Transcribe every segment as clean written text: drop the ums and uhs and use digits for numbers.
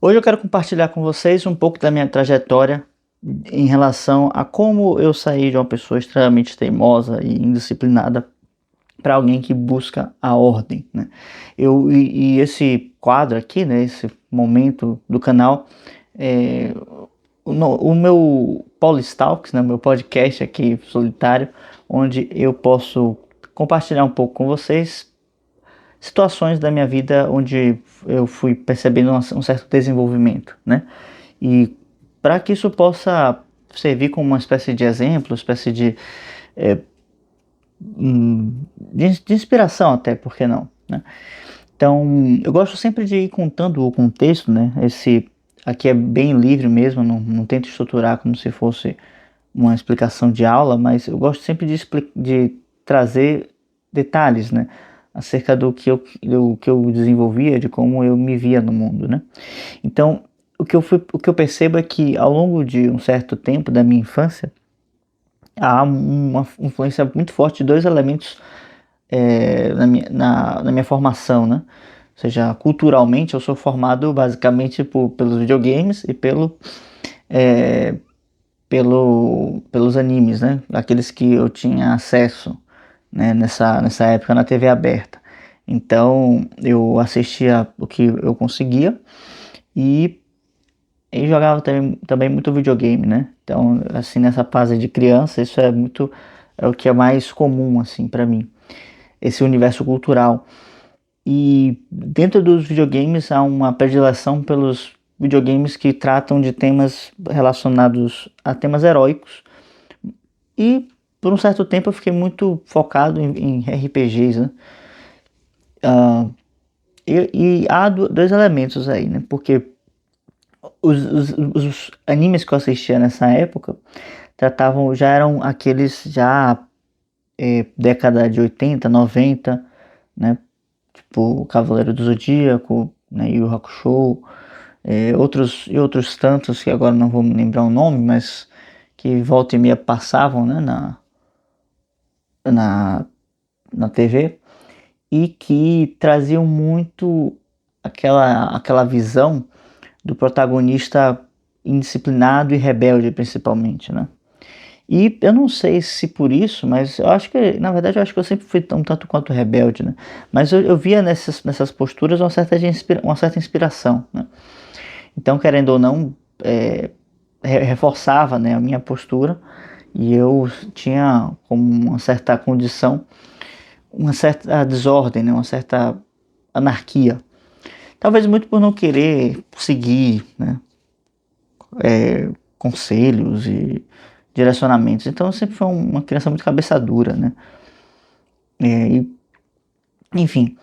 Hoje eu quero compartilhar com vocês um pouco da minha trajetória em relação a como eu saí de uma pessoa extremamente teimosa e indisciplinada para alguém que busca a ordem, né? E esse quadro aqui, né, esse momento do canal, é, o meu Paulistalks, né, meu podcast aqui solitário, onde eu posso compartilhar um pouco com vocês situações da minha vida onde eu fui percebendo um certo desenvolvimento, né? E para que isso possa servir como uma espécie de exemplo, espécie é, de inspiração até, por que não, né? Então, eu gosto sempre de ir contando o contexto, né? Esse aqui é bem livre mesmo, não tento estruturar como se fosse uma explicação de aula, mas eu gosto sempre de trazer detalhes, né? Acerca do que eu desenvolvia, de como eu me via no mundo, né? Então, o que eu percebo é que ao longo de um certo tempo da minha infância, há uma influência muito forte de dois elementos na minha formação, né? Ou seja, culturalmente eu sou formado basicamente pelos videogames e é, pelos animes, né? Aqueles que eu tinha acesso, né? Nessa época na TV aberta. Então eu assistia o que eu conseguia e e jogava também muito videogame, né? Então, assim, nessa fase de criança, isso é o que é mais comum, assim, para mim. Esse universo cultural. E dentro dos videogames há uma predileção pelos videogames que tratam de temas relacionados a temas heróicos. E por um certo tempo eu fiquei muito focado em RPGs, né? Ah, e há dois elementos aí, né? Porque os animes que eu assistia nessa época tratavam, já eram aqueles já década de 80, 90, né? Tipo Cavaleiro do Zodíaco, né? Yu Yu Hakusho, outros tantos que agora não vou me lembrar o nome, mas que volta e meia passavam, né? Na, na TV e que traziam muito aquela visão do protagonista indisciplinado e rebelde, principalmente, né? E eu não sei se por isso, mas eu acho que, na verdade, eu acho que eu sempre fui um tanto quanto rebelde, né? Mas eu via nessas posturas uma certa inspiração, né? Então, querendo ou não, reforçava, né, a minha postura e eu tinha como uma certa condição, uma certa desordem, né, uma certa anarquia. Talvez muito por não querer seguir, né, conselhos e direcionamentos. Então eu sempre fui uma criança muito cabeça dura, né? E, enfim,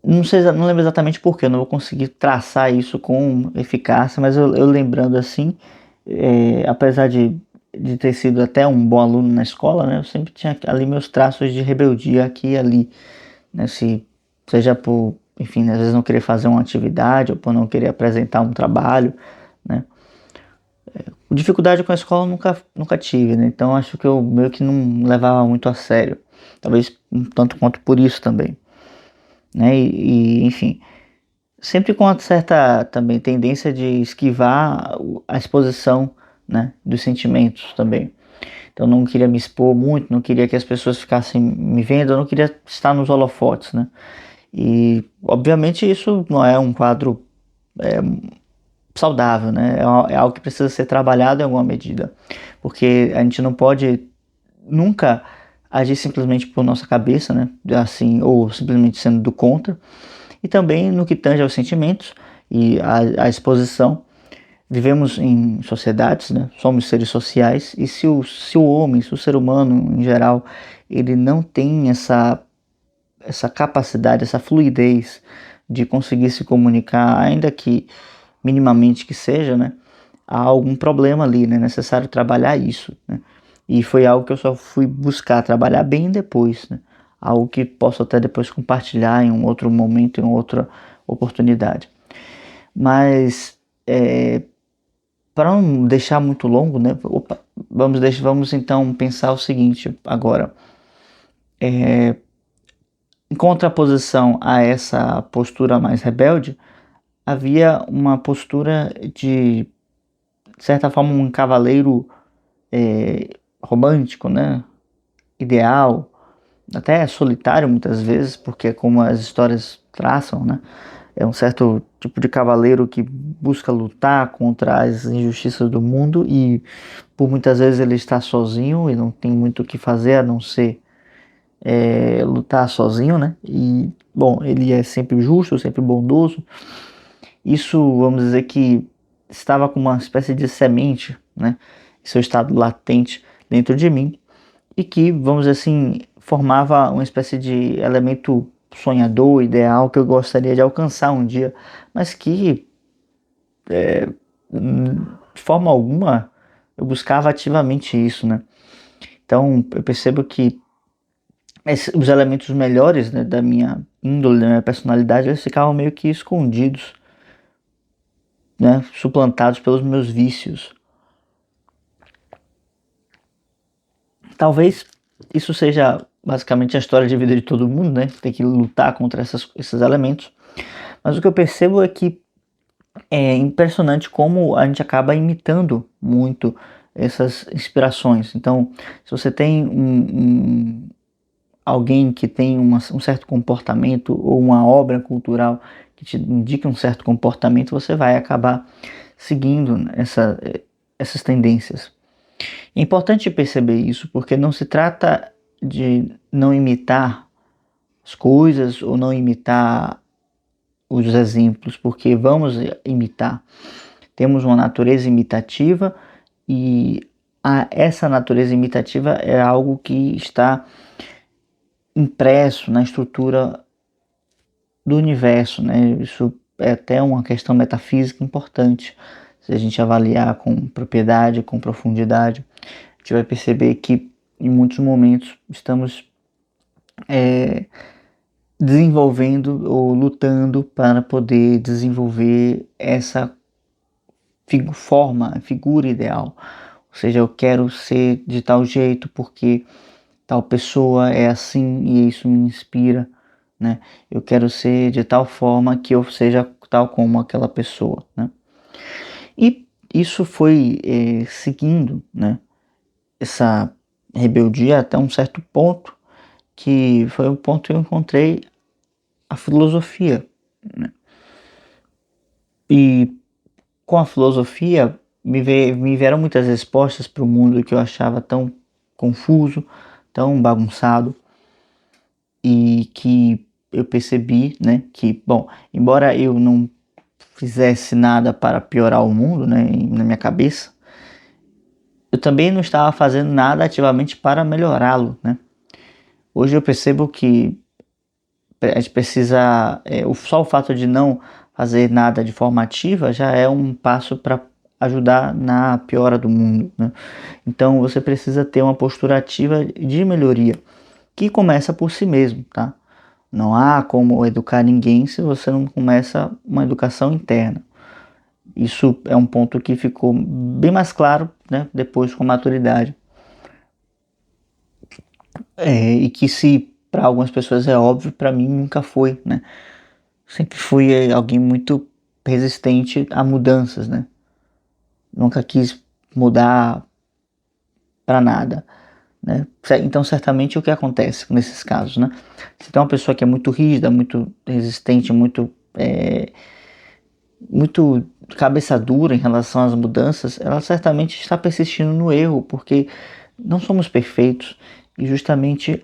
não sei, não lembro exatamente porquê, eu não vou conseguir traçar isso com eficácia, mas eu lembrando assim, apesar de ter sido até um bom aluno na escola, né? Eu sempre tinha ali meus traços de rebeldia aqui e ali, né? Seja por, enfim, às vezes não querer fazer uma atividade ou por não querer apresentar um trabalho, né? Dificuldade com a escola eu nunca tive, né? Então acho que eu meio que não levava muito a sério. Talvez um tanto quanto por isso também, né? Enfim, sempre com uma certa também tendência de esquivar a exposição, né, dos sentimentos também. Então não queria me expor muito, não queria que as pessoas ficassem me vendo, eu não queria estar nos holofotes, né? E obviamente isso não é um quadro saudável, né? É algo que precisa ser trabalhado em alguma medida, porque a gente não pode nunca agir simplesmente por nossa cabeça, né? Assim, ou simplesmente sendo do contra. E também no que tange aos sentimentos e a exposição. Vivemos em sociedades, né? Somos seres sociais e se o homem, se o ser humano em geral, ele não tem essa capacidade, essa fluidez de conseguir se comunicar, ainda que minimamente que seja, né? Há algum problema ali, né? É necessário trabalhar isso, né? E foi algo que eu só fui buscar trabalhar bem depois, né? Algo que posso até depois compartilhar em um outro momento, em outra oportunidade. Mas para não deixar muito longo, né? Opa, vamos então pensar o seguinte agora. Em contraposição a essa postura mais rebelde, havia uma postura de certa forma, um cavaleiro romântico, né? Ideal, até solitário muitas vezes, porque é como as histórias traçam, né? É um certo tipo de cavaleiro que busca lutar contra as injustiças do mundo e por muitas vezes ele está sozinho e não tem muito o que fazer a não ser lutar sozinho, né? E, bom, ele é sempre justo, sempre bondoso. Isso, vamos dizer que estava com uma espécie de semente, né? Seu estado latente dentro de mim e que, vamos dizer assim, formava uma espécie de elemento sonhador, ideal que eu gostaria de alcançar um dia, mas que de forma alguma eu buscava ativamente isso, né? Então eu percebo que os elementos melhores, né, da minha índole, da minha personalidade, eles ficavam meio que escondidos, né, suplantados pelos meus vícios. Talvez isso seja basicamente a história de vida de todo mundo, né? Tem que lutar contra esses elementos. Mas o que eu percebo é que é impressionante como a gente acaba imitando muito essas inspirações. Então, se você tem alguém que tem um certo comportamento ou uma obra cultural que te indica um certo comportamento, você vai acabar seguindo essas tendências. É importante perceber isso, porque não se trata de não imitar as coisas ou não imitar os exemplos, porque vamos imitar. Temos uma natureza imitativa e essa natureza imitativa é algo que está impresso na estrutura do universo, né? Isso é até uma questão metafísica importante. Se a gente avaliar com propriedade, com profundidade, a gente vai perceber que em muitos momentos estamos desenvolvendo ou lutando para poder desenvolver essa figura ideal. Ou seja, eu quero ser de tal jeito porque tal pessoa é assim e isso me inspira, né? Eu quero ser de tal forma que eu seja tal como aquela pessoa, né? E isso foi seguindo, né? Essa rebeldia até um certo ponto, que foi o ponto que eu encontrei a filosofia, né? E com a filosofia me vieram muitas respostas para o mundo que eu achava tão confuso, tão bagunçado e que eu percebi, né, que, bom, embora eu não fizesse nada para piorar o mundo, né, na minha cabeça, eu também não estava fazendo nada ativamente para melhorá-lo, né. Hoje eu percebo que a gente precisa, só o fato de não fazer nada de forma ativa já é um passo para ajudar na piora do mundo, né? Então você precisa ter uma postura ativa de melhoria, que começa por si mesmo, tá? Não há como educar ninguém se você não começa uma educação interna. Isso é um ponto que ficou bem mais claro, né, depois com a maturidade. E que se para algumas pessoas é óbvio, para mim nunca foi, né? Sempre fui alguém muito resistente a mudanças, né? Nunca quis mudar para nada, né? Então, certamente, o que acontece nesses casos, né? Se tem uma pessoa que é muito rígida, muito resistente, muito cabeça dura em relação às mudanças, ela certamente está persistindo no erro, porque não somos perfeitos e justamente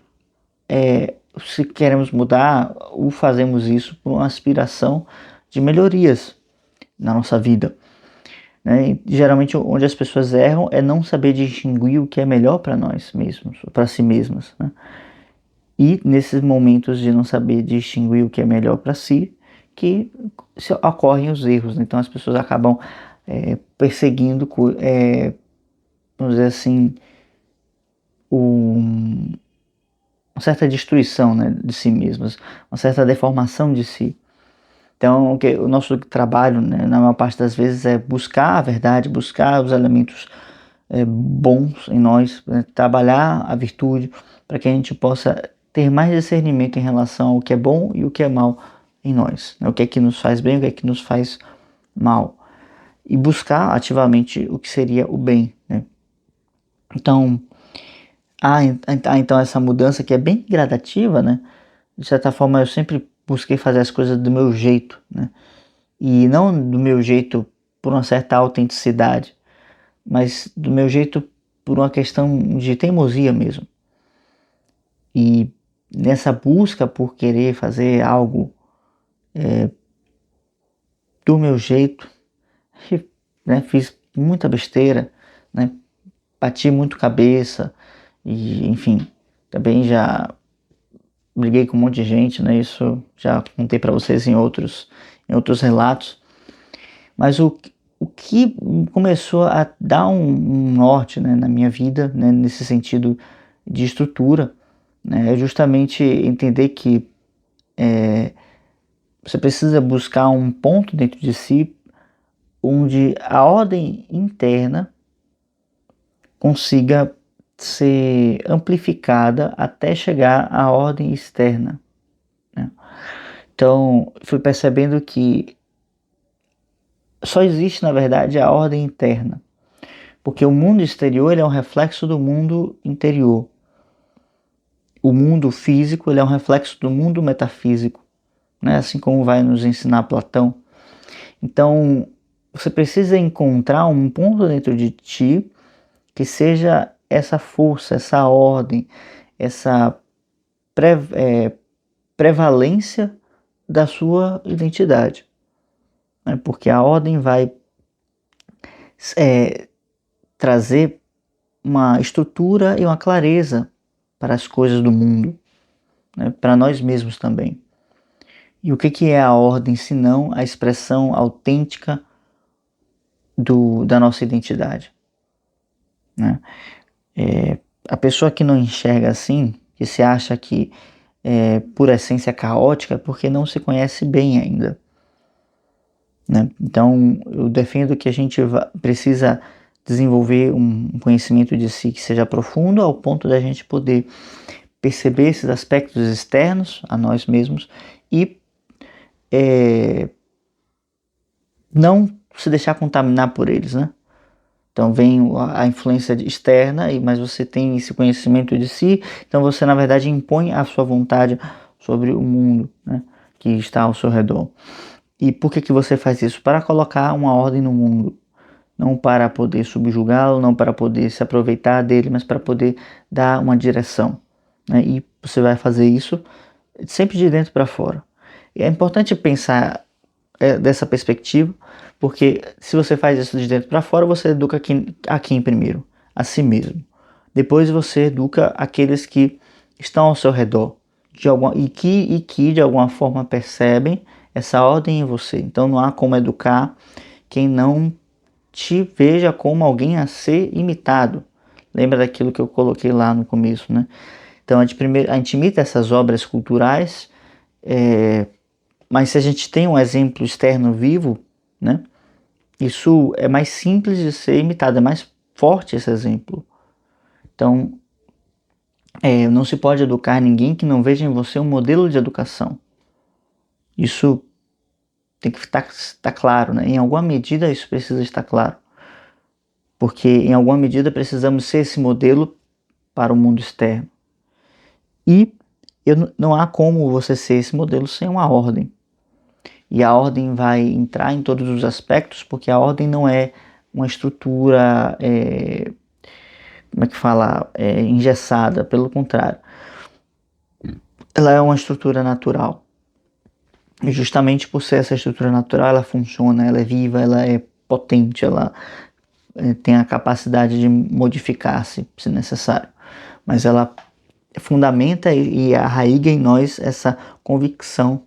se queremos mudar, ou fazemos isso por uma aspiração de melhorias na nossa vida, né? E, geralmente onde as pessoas erram é não saber distinguir o que é melhor para nós mesmos, para si mesmas, né? E nesses momentos de não saber distinguir o que é melhor para si, que ocorrem os erros, né? Então as pessoas acabam perseguindo, vamos dizer assim, uma certa destruição, né, de si mesmas, uma certa deformação de si. Então, o nosso trabalho, né, na maior parte das vezes, é buscar a verdade, buscar os elementos bons em nós, né, trabalhar a virtude, para que a gente possa ter mais discernimento em relação ao que é bom e o que é mal em nós, né? O que é que nos faz bem, o que é que nos faz mal, e buscar ativamente o que seria o bem, né? Então, então essa mudança que é bem gradativa, né? De certa forma eu sempre busquei fazer as coisas do meu jeito, né? E não do meu jeito por uma certa autenticidade, mas do meu jeito por uma questão de teimosia mesmo. E nessa busca por querer fazer algo do meu jeito, né, fiz muita besteira, né? Bati muito cabeça e, enfim, também já briguei com um monte de gente, né? Isso já contei para vocês em outros relatos. Mas o que começou a dar um norte, né, na minha vida, né, nesse sentido de estrutura, né, é justamente entender que você precisa buscar um ponto dentro de si onde a ordem interna consiga ser amplificada até chegar à ordem externa, né? Então, fui percebendo que só existe, na verdade, a ordem interna, porque o mundo exterior ele é um reflexo do mundo interior. O mundo físico ele é um reflexo do mundo metafísico, né? Assim como vai nos ensinar Platão. Então, você precisa encontrar um ponto dentro de ti que seja essa força, essa ordem, essa prevalência da sua identidade, né? Porque a ordem vai trazer uma estrutura e uma clareza para as coisas do mundo, né? Para nós mesmos também. E o que é a ordem, se não a expressão autêntica da nossa identidade, né? A pessoa que não enxerga assim, que se acha que por essência caótica, é porque não se conhece bem ainda, né? Então eu defendo que a gente precisa desenvolver um conhecimento de si que seja profundo ao ponto da gente poder perceber esses aspectos externos a nós mesmos e não se deixar contaminar por eles, né? Então vem a influência externa, mas você tem esse conhecimento de si, então você na verdade impõe a sua vontade sobre o mundo, né, que está ao seu redor. E por que você faz isso? Para colocar uma ordem no mundo, não para poder subjugá-lo, não para poder se aproveitar dele, mas para poder dar uma direção, né? E você vai fazer isso sempre de dentro para fora. E é importante pensar dessa perspectiva, porque se você faz isso de dentro para fora, você educa a quem primeiro? A si mesmo. Depois você educa aqueles que estão ao seu redor e que de alguma forma percebem essa ordem em você. Então não há como educar quem não te veja como alguém a ser imitado. Lembra daquilo que eu coloquei lá no começo, né? Então a gente imita essas obras culturais, mas se a gente tem um exemplo externo vivo, né? Isso é mais simples de ser imitado, é mais forte esse exemplo. Então, não se pode educar ninguém que não veja em você um modelo de educação. Isso tem que estar claro, né? Em alguma medida isso precisa estar claro. Porque em alguma medida precisamos ser esse modelo para o mundo externo. E não há como você ser esse modelo sem uma ordem. E a ordem vai entrar em todos os aspectos, porque a ordem não é uma estrutura, como é que fala, engessada, pelo contrário. Ela é uma estrutura natural. E justamente por ser essa estrutura natural, ela funciona, ela é viva, ela é potente, ela tem a capacidade de modificar-se, se necessário. Mas ela fundamenta e arraiga em nós essa convicção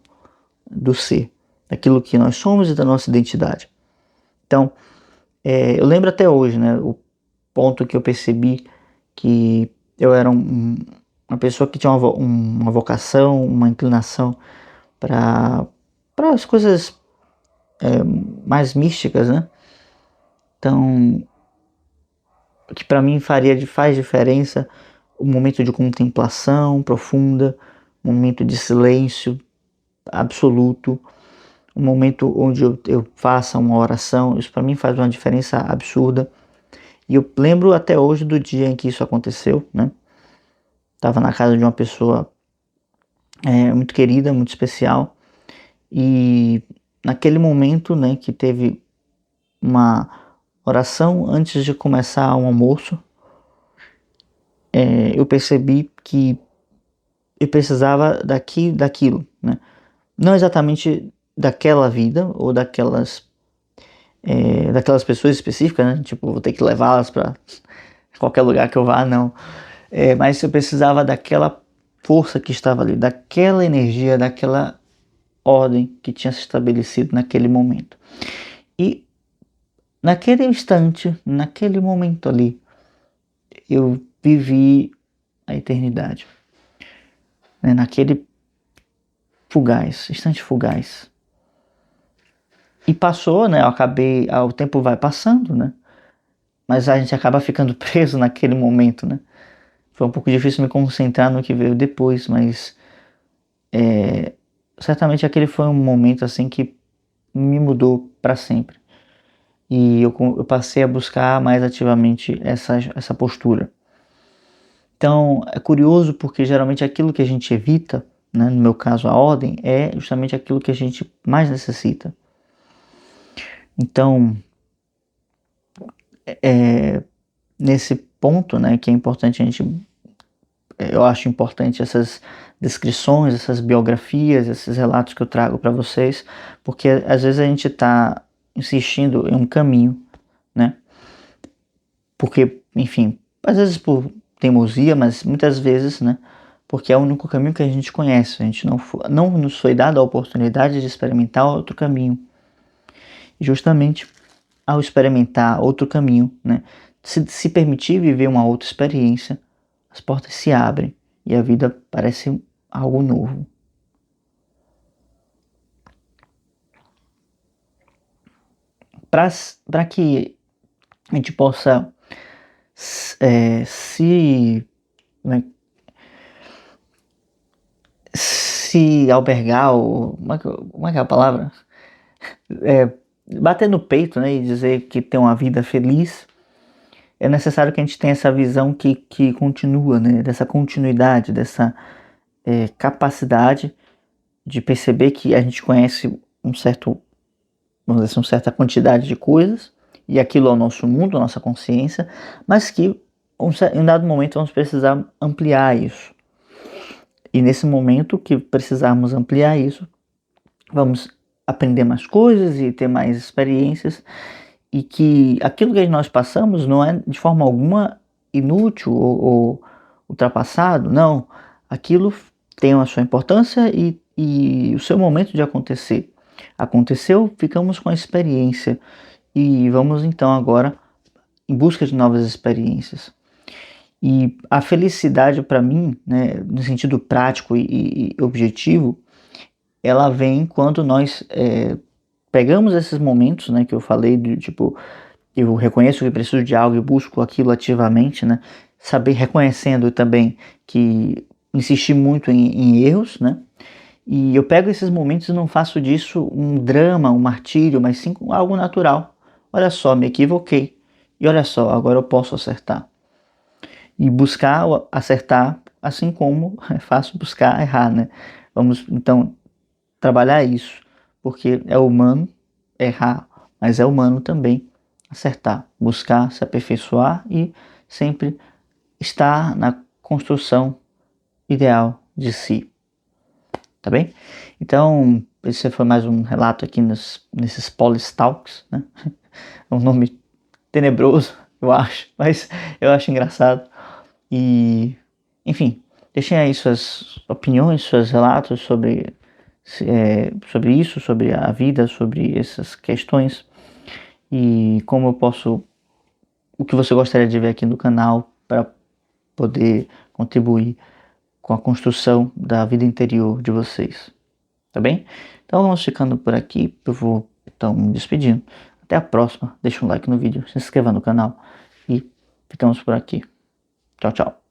do ser, daquilo que nós somos e da nossa identidade. Então, eu lembro até hoje, né, o ponto que eu percebi que eu era uma pessoa que tinha uma vocação, uma inclinação para as coisas mais místicas, né? Então, o que para mim faz diferença um momento de contemplação profunda, um momento de silêncio, absoluto, um momento onde eu faça uma oração, isso para mim faz uma diferença absurda. E eu lembro até hoje do dia em que isso aconteceu, né? Tava na casa de uma pessoa muito querida, muito especial, e naquele momento, né, que teve uma oração antes de começar o almoço, eu percebi que eu precisava daquilo, né? Não exatamente daquela vida ou daquelas pessoas específicas, né? Tipo, vou ter que levá-las para qualquer lugar que eu vá, não. Mas eu precisava daquela força que estava ali, daquela energia, daquela ordem que tinha se estabelecido naquele momento. E naquele instante, naquele momento ali, eu vivi a eternidade, né? Naquele fugaz, instante fugaz. E passou, né? O tempo vai passando, né? Mas a gente acaba ficando preso naquele momento, né? Foi um pouco difícil me concentrar no que veio depois, mas certamente aquele foi um momento assim que me mudou para sempre. E eu passei a buscar mais ativamente essa postura. Então é curioso porque geralmente aquilo que a gente evita, né, no meu caso a ordem, é justamente aquilo que a gente mais necessita. Então nesse ponto, né, que é importante eu acho importante essas descrições, essas biografias, esses relatos que eu trago para vocês, porque às vezes a gente está insistindo em um caminho, né? Porque, enfim, às vezes por teimosia, mas muitas vezes, né? Porque é o único caminho que a gente conhece. A gente não nos foi dada a oportunidade de experimentar outro caminho. E justamente ao experimentar outro caminho, né? Se permitir viver uma outra experiência, as portas se abrem e a vida parece algo novo. Para que a gente possa né, se albergar, ou como é que é a palavra? É, bater no peito, né, e dizer que tem uma vida feliz, é necessário que a gente tenha essa visão que continua, né, dessa continuidade, dessa capacidade de perceber que a gente conhece vamos dizer assim, uma certa quantidade de coisas, e aquilo é o nosso mundo, a nossa consciência, mas que em um dado momento vamos precisar ampliar isso. E nesse momento que precisarmos ampliar isso, vamos aprender mais coisas e ter mais experiências, e que aquilo que nós passamos não é de forma alguma inútil ou ultrapassado, não. Aquilo tem a sua importância e o seu momento de acontecer. Aconteceu, ficamos com a experiência e vamos então agora em busca de novas experiências. E a felicidade para mim, né, no sentido prático e objetivo, ela vem quando nós pegamos esses momentos, né, que eu falei, de tipo, eu reconheço que preciso de algo e busco aquilo ativamente, né, saber reconhecendo também que insisti muito em erros, né, e eu pego esses momentos e não faço disso um drama, um martírio, mas sim algo natural. Olha só, me equivoquei. E olha só, agora eu posso acertar. E buscar acertar, assim como é fácil buscar errar, né? Vamos então trabalhar isso, porque é humano errar, mas é humano também acertar, buscar se aperfeiçoar e sempre estar na construção ideal de si, tá bem? Então, esse foi mais um relato aqui nesses Polistalks, né? É um nome tenebroso, eu acho, mas eu acho engraçado. E, enfim, deixem aí suas opiniões, seus relatos sobre isso, sobre a vida, sobre essas questões e como eu posso, o que você gostaria de ver aqui no canal para poder contribuir com a construção da vida interior de vocês, tá bem? Então vamos ficando por aqui, eu vou então me despedindo. Até a próxima, deixa um like no vídeo, se inscreva no canal e ficamos por aqui. Tchau, tchau.